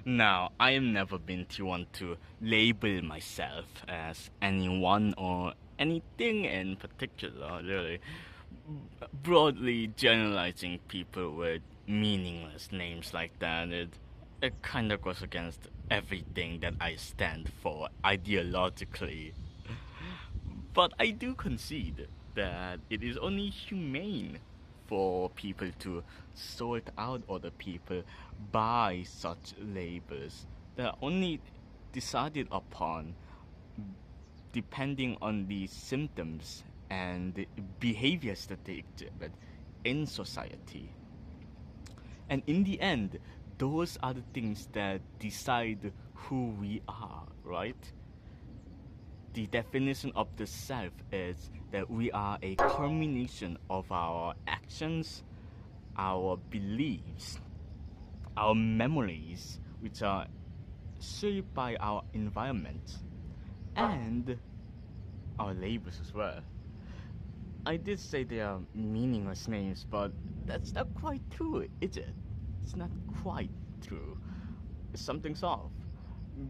Now, I have never been to want to label myself as anyone or anything in particular, really. Broadly generalizing people with meaningless names like that, it kind of goes against everything that I stand for ideologically. But I do concede that it is only humane for people to sort out other people by such labels that are only decided upon depending on the symptoms and the behaviors that they exhibit in society. And in the end, those are the things that decide who we are, right? The definition of the self is that we are a culmination of our actions, our beliefs, our memories, which are shaped by our environment, and our labels as well. I did say they are meaningless names, but that's not quite true, is it? It's not quite true. Something's off.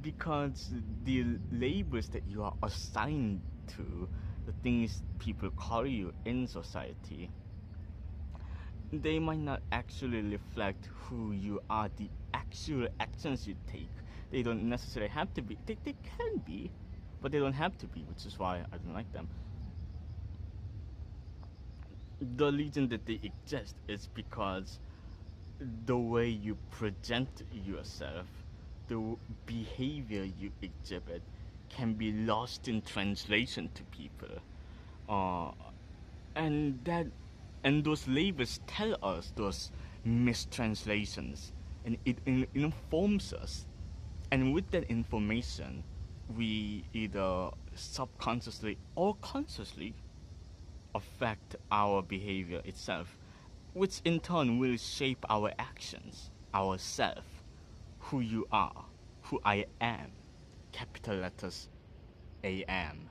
Because the labels that you are assigned to, the things people call you in society, they might not actually reflect who you are, the actual actions you take. They don't necessarily have to be. They can be, but they don't have to be, which is why I don't like them. The reason that they exist is because the way you present yourself, the behavior you exhibit, can be lost in translation to people. Uh, and that and those labels tell us those mistranslations, and it informs us. And with that information, we either subconsciously or consciously affect our behavior itself, which in turn will shape our actions, our self, who you are, who I am, capital letters AM.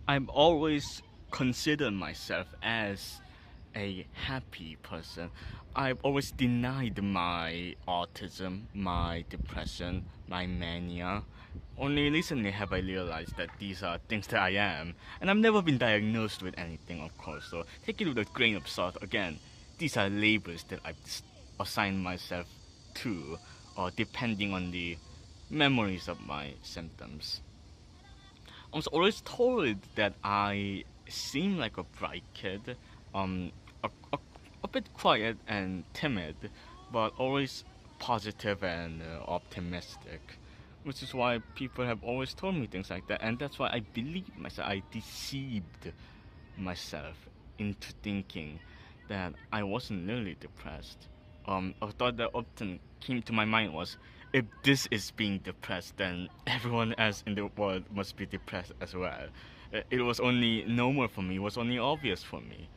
I've always considered myself as a happy person. I've always denied my autism, my depression, my mania. Only recently have I realized that these are things that I am, and I've never been diagnosed with anything, of course. So take it with a grain of salt. Again, these are labels that I've assigned myself to, or depending on the memories of my symptoms. I was always told that I seem like a bright kid, um, a bit quiet and timid, but always positive and optimistic. Which is why people have always told me things like that, and that's why I believed myself. I deceived myself into thinking that I wasn't really depressed. A thought that often came to my mind was, if this is being depressed, then everyone else in the world must be depressed as well. It was only normal for me, it was only obvious for me.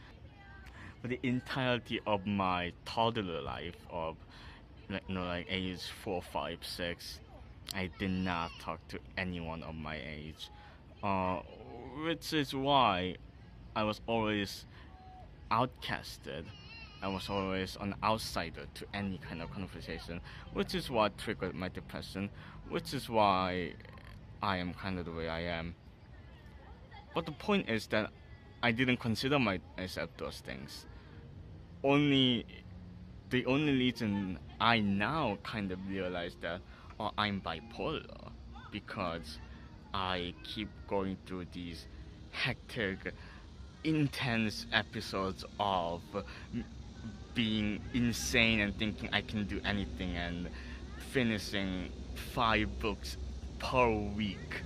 For the entirety of my toddler life, of like age 4, 5, 6, I did not talk to anyone of my age, uh, which is why I was always outcasted. I was always an outsider to any kind of conversation, which is what triggered my depression, which is why I am kind of the way I am. But the point is that I didn't consider myself those things. Only the only reason I now kind of realize that, oh, I'm bipolar, because I keep going through these hectic, intense episodes of being insane and thinking I can do anything, and finishing 5 books per week,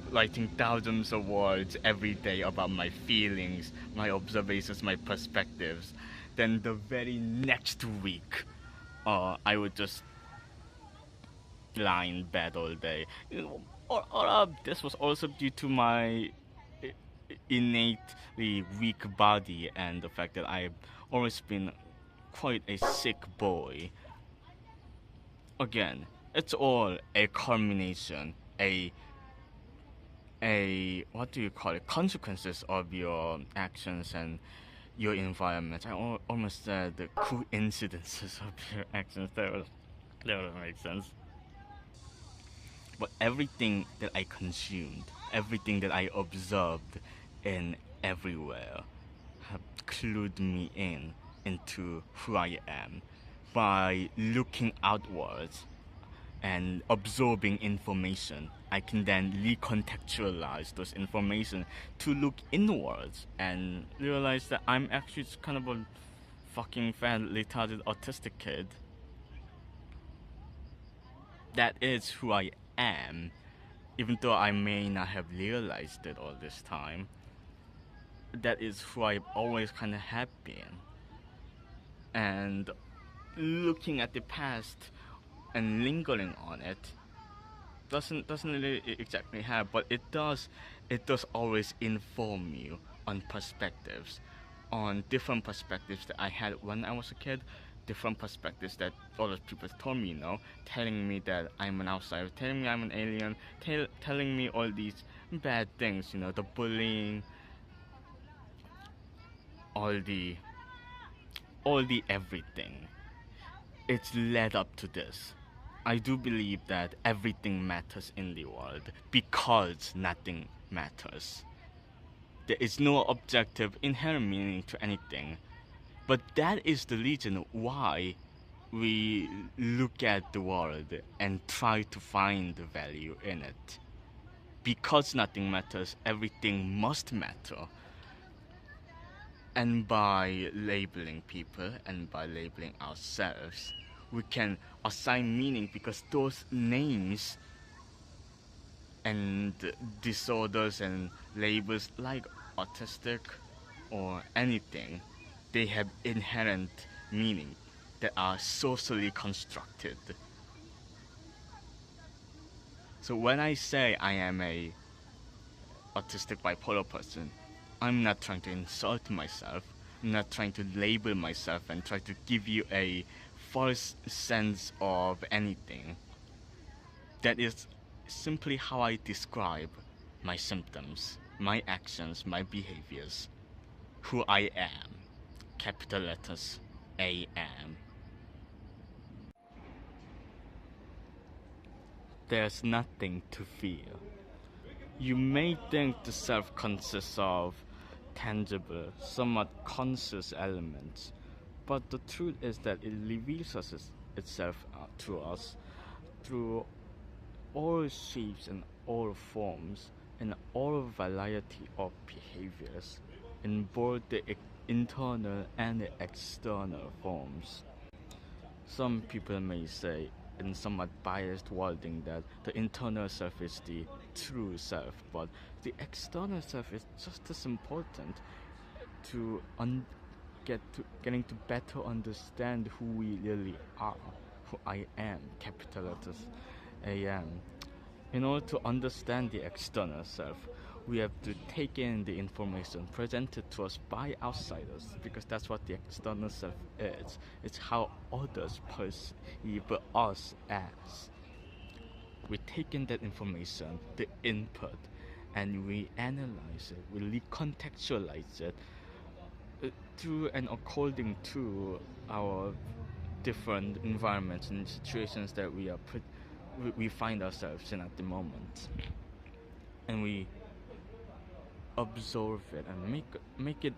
writing thousands of words every day about my feelings, my observations, my perspectives. Then the very next week, I would just lie in bed all day. This was also due to my innately weak body and the fact that I've always been quite a sick boy. Again, it's all a culmination, a what do you call it? Consequences of your actions and your environment. I almost said the coincidences of your actions. That would make sense. But everything that I consumed, everything that I observed in everywhere, have clued me into who I am. By looking outwards and absorbing information, I can then recontextualize those information to look inwards and realize that I'm actually just kind of a fucking fat, retarded, autistic kid. That is who I am, even though I may not have realized it all this time. That is who I've always kind of have been. And looking at the past and lingering on it doesn't really exactly have, but it does always inform you on perspectives, on different perspectives that I had when I was a kid, different perspectives that other people told me, telling me that I'm an outsider, telling me I'm an alien, telling me all these bad things, the bullying, all the everything. It's led up to this. I do believe that everything matters in the world because nothing matters. There is no objective inherent meaning to anything. But that is the reason why we look at the world and try to find the value in it. Because nothing matters, everything must matter. And by labeling people and by labeling ourselves, we can assign meaning, because those names and disorders and labels like autistic or anything, they have inherent meaning that are socially constructed. So when I say I am a autistic bipolar person, I'm not trying to insult myself. I'm not trying to label myself and try to give you a false sense of anything. That is simply how I describe my symptoms, my actions, my behaviors, who I am. Capital letters AM. There's nothing to fear. You may think the self consists of tangible, somewhat conscious elements, but the truth is that it reveals itself to us through all shapes and all forms and all variety of behaviors in both the internal and the external forms. Some people may say, in somewhat biased wording, that the internal self is the true self, but the external self is just as important to getting to better understand who we really are, who I am, capital letters AM. In order to understand the external self, we have to take in the information presented to us by outsiders, because that's what the external self is. It's how others perceive us as. We take in that information, the input, and we analyze it, we recontextualize it through and according to our different environments and situations that we find ourselves in at the moment, and we absorb it and make it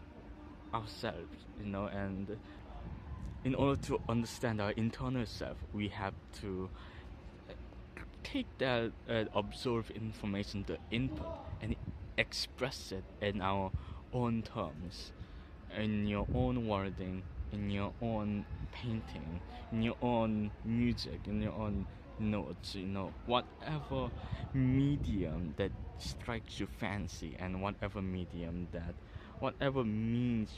ourselves, and in order to understand our internal self, we have to take that absorbed information, the input, and express it in our own terms, in your own wording, in your own painting, in your own music, in your own notes, whatever medium that strikes you fancy, and whatever means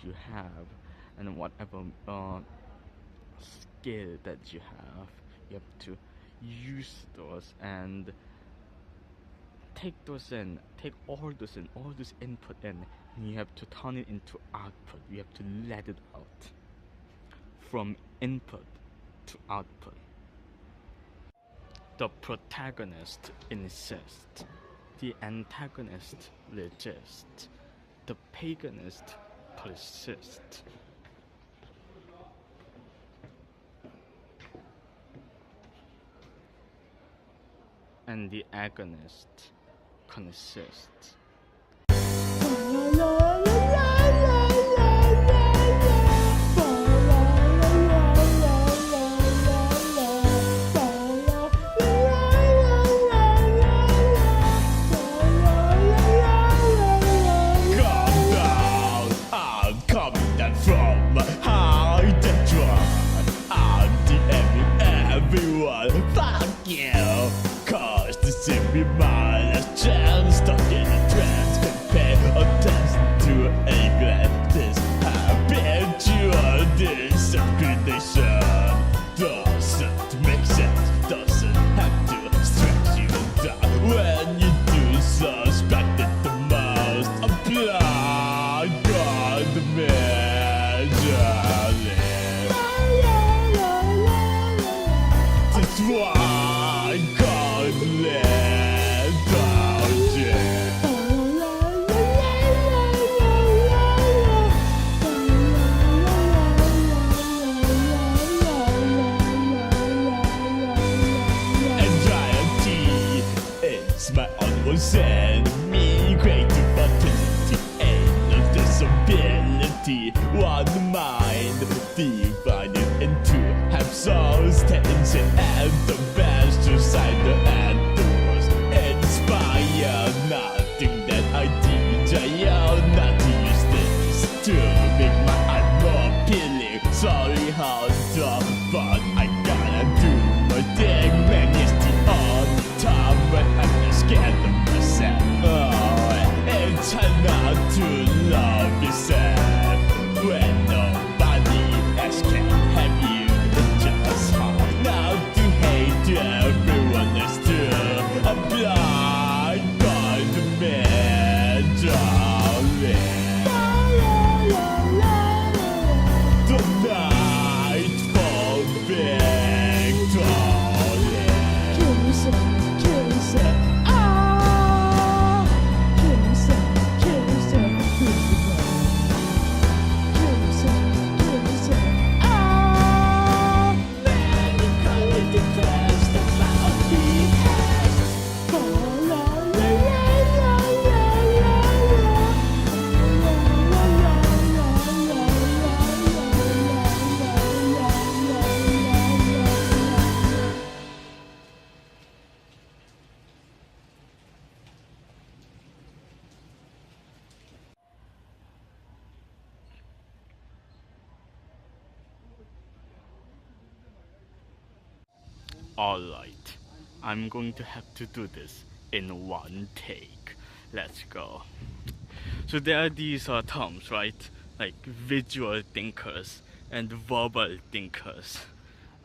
you have, and whatever skill that you have to use those and take all this input in, and you have to turn it into output. You have to let it out. From input to output. The protagonist insists, the antagonist resists, the paganist persist. And the agonist consists. Every last chance, stuck in a trance. Can pay attention to a glance. This habitual discrimination doesn't make sense. Doesn't have to stress you down when you do suspect it the most. Apply God measure. That's why God let down you. Anxiety is my utmost enemy. Great fertility and no disability. One mind divided into half souls. Tension and the best suicidal and the worst. Inspire nothing that I desire. Not to use this to make my art more appealing. Sorry how tough, but I gotta do my thing. Man, it's the only time when I'm not scared of myself. Oh, it's hard not to love yourself when nobody else can have you. It's just hard not to hate everyone else too. Apply God the measure. Tonight for victory. Alright, I'm going to have to do this in one take. Let's go. So there are these terms, right? Like visual thinkers and verbal thinkers.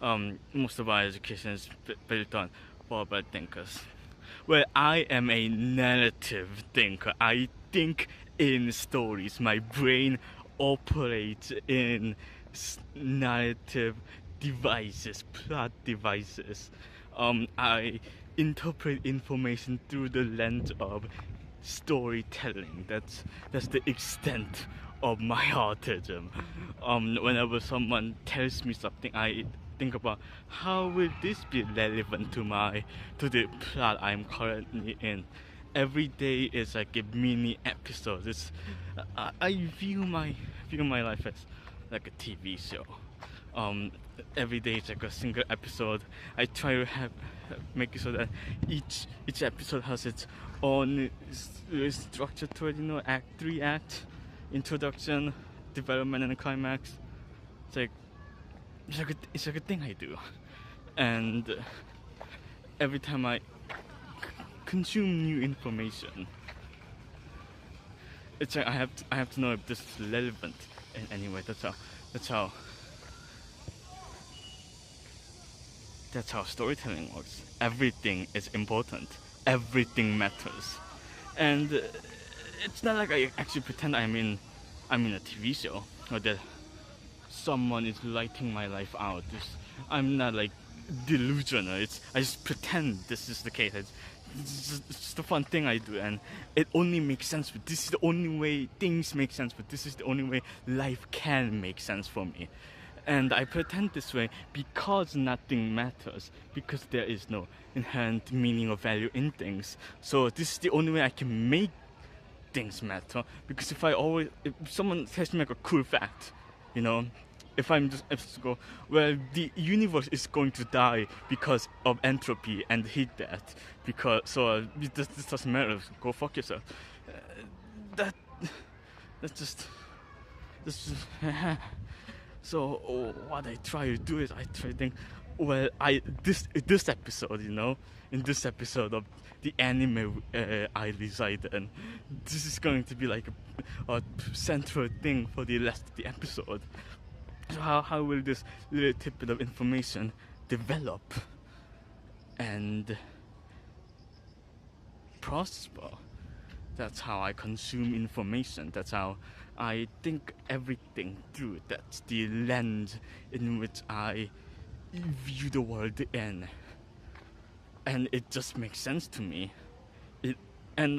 Most of our education is built on verbal thinkers. Well, I am a narrative thinker. I think in stories. My brain operates in narrative devices, plot devices. I interpret information through the lens of storytelling. That's the extent of my autism. Whenever someone tells me something, I think about how will this be relevant to the plot I'm currently in. Every day is like a mini episode. I view my life as like a TV show. Every day is like a single episode. I try to make it so that each episode has its own structure to it. Act 3 act, introduction, development, and climax. It's like a thing I do, and every time I consume new information, it's like I have to know if this is relevant in any way. That's how storytelling works. Everything is important. Everything matters, and it's not like I actually pretend I'm in a TV show or that someone is writing my life out. I'm not like delusional. I just pretend this is the case. it's just a fun thing I do, and it only makes sense. But this is the only way things make sense. But this is the only way life can make sense for me. And I pretend this way because nothing matters, because there is no inherent meaning or value in things. So this is the only way I can make things matter. Because if someone tells me like a cool fact, you know, if I just go, well, the universe is going to die because of entropy and heat death, this doesn't matter. Go fuck yourself. That's just. So what I try to do is I try to think, well, this episode, you know, in this episode of the anime I reside in, this is going to be like a central thing for the rest of the episode. So how will this little tidbit of information develop and prosper? That's how I consume information. That's how I think everything through. That's the lens in which I view the world in. And it just makes sense to me. I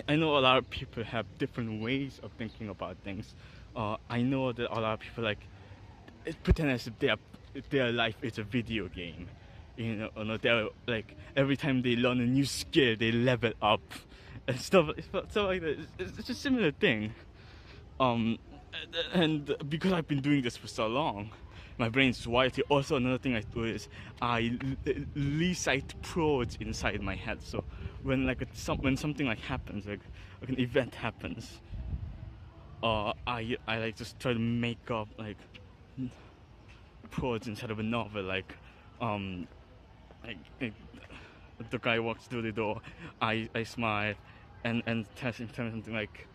know a lot of people have different ways of thinking about things. I know that a lot of people pretend as if their life is a video game. You know, they're like, every time they learn a new skill, they level up and stuff like that. It's a similar thing. And because I've been doing this for so long, my brain is wired here. Also, another thing I do is I recite prods inside my head. So when when something happens, like an event happens, I just try to make up prods inside of a novel, like the guy walks through the door, I smile and tell him something like,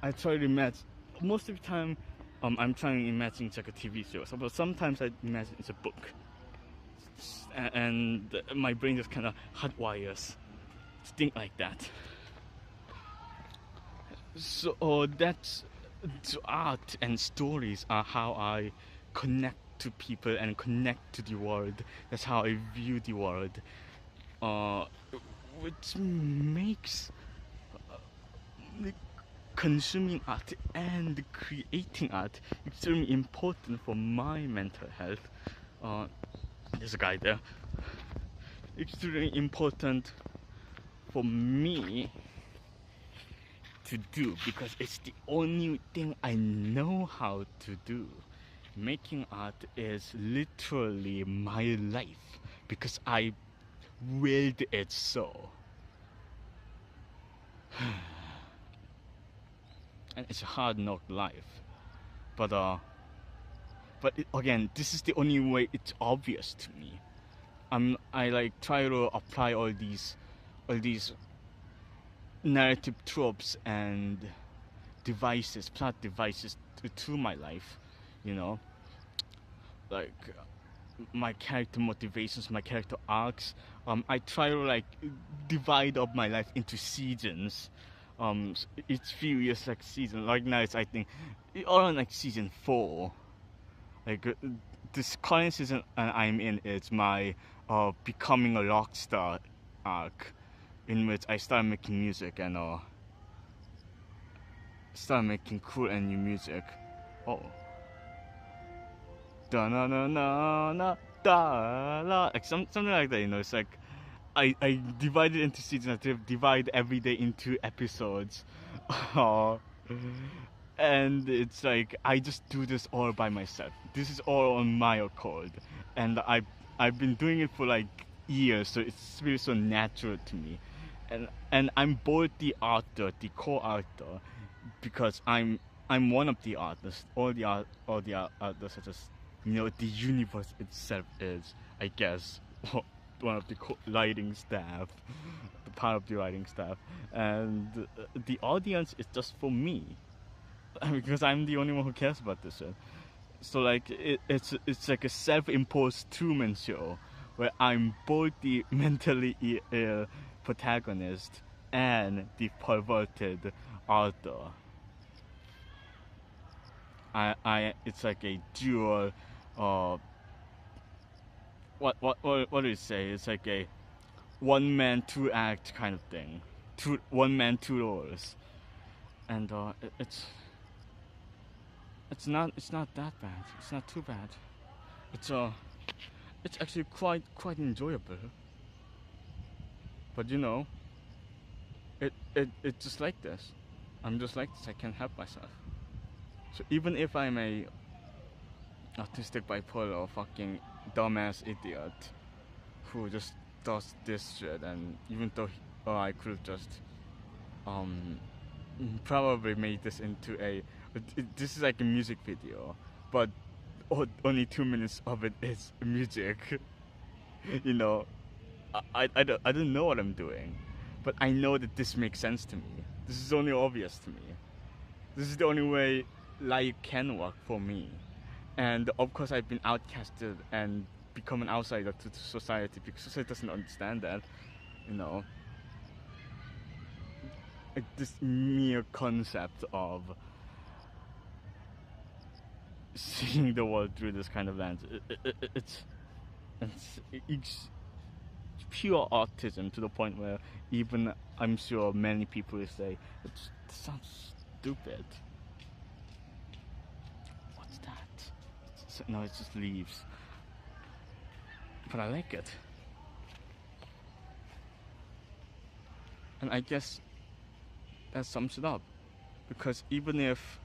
I try to imagine. Most of the time I'm trying to imagine it's like a TV show, but sometimes I imagine it's a book, and my brain just kind of hardwires to think like that. So art and stories are how I connect to people and connect to the world. That's how I view the world, which makes consuming art and creating art extremely important for my mental health. There's a guy there. Extremely important for me to do because it's the only thing I know how to do. Making art is literally my life because I willed it so. And it's a hard knock life, but again, this is the only way it's obvious to me. I try to apply all these narrative tropes and plot devices to my life, you know, like my character motivations, my character arcs. I try to divide up my life into seasons. Each few years season. Like now it's I think around season 4. This current season I'm in, it's my becoming a rock star arc, in which I start making music and start making cool and new music. Oh. Da na na na na da la, something like that, you know. It's like I divide it into seasons. I divide every day into episodes. And it's like I just do this all by myself. This is all on my accord, and I've been doing it for years, so it's really so natural to me. And I'm both the author, the co-author, because I'm one of the artists. All the artists, such as, you know, the universe itself is, I guess, one of the writing staff, the part of the writing staff, and the audience is just for me, because I'm the only one who cares about this shit. So it's like a self-imposed Truman Show where I'm both the mentally ill protagonist and the perverted author. It's like a dual what do you say? It's like a one man two act kind of thing, two one man two roles, and it's not that bad. It's not too bad. It's it's actually quite enjoyable. But you know, it's just like this. I'm just like this. I can't help myself. So even if I'm a autistic bipolar fucking dumbass idiot who just does this shit, and even though I could have just um probably made this into a this is like a music video, but only 2 minutes of it is music. You know, I don't know what I'm doing, but I know that this makes sense to me. This is only obvious to me. This is the only way life can work for me. And of course, I've been outcasted and become an outsider to society because society doesn't understand that. You know, like this mere concept of seeing the world through this kind of lens, it's pure autism to the point where even I'm sure many people will say it sounds stupid. What's that? No, it's just leaves. But I like it. And I guess that sums it up. Because even if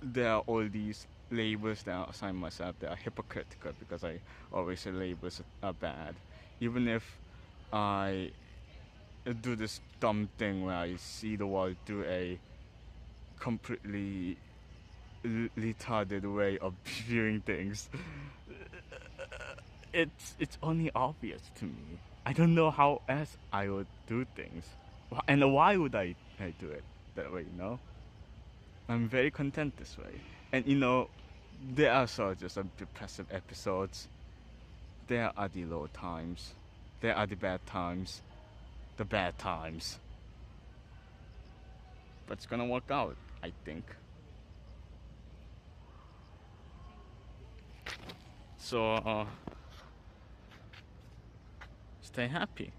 there are all these labels that I assign myself that are hypocritical because I always say labels are bad. Even if I do this dumb thing where I see the world through a completely retarded way of viewing things, it's only obvious to me. I don't know how else I would do things, and why would I do it that way? You know, I'm very content this way, and you know, there are just some depressive episodes. There are the low times. There are the bad times. The bad times. But it's gonna work out, I think. So, stay happy.